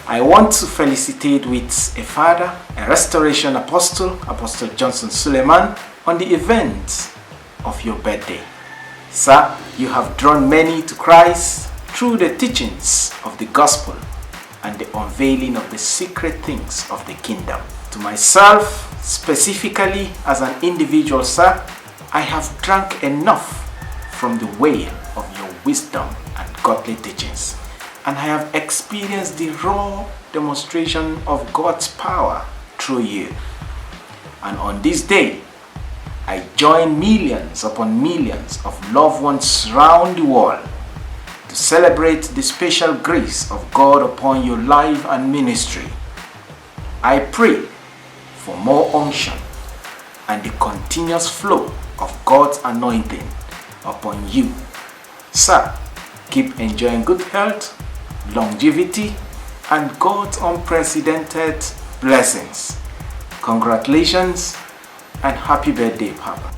I want to felicitate with a father, a restoration apostle, Apostle Johnson Suleman, on the event of your birthday. Sir, you have drawn many to Christ through the teachings of the gospel and the unveiling of the secret things of the kingdom. To myself, specifically as an individual, sir, I have drank enough from the well of your wisdom and godly teachings, and I have experienced the raw demonstration of God's power through you. And on this day, I join millions upon millions of loved ones around the world to celebrate the special grace of God upon your life and ministry. I pray for more unction and the continuous flow of God's anointing upon you. Sir, keep enjoying good health, longevity, and God's unprecedented blessings. Congratulations and happy birthday, Papa.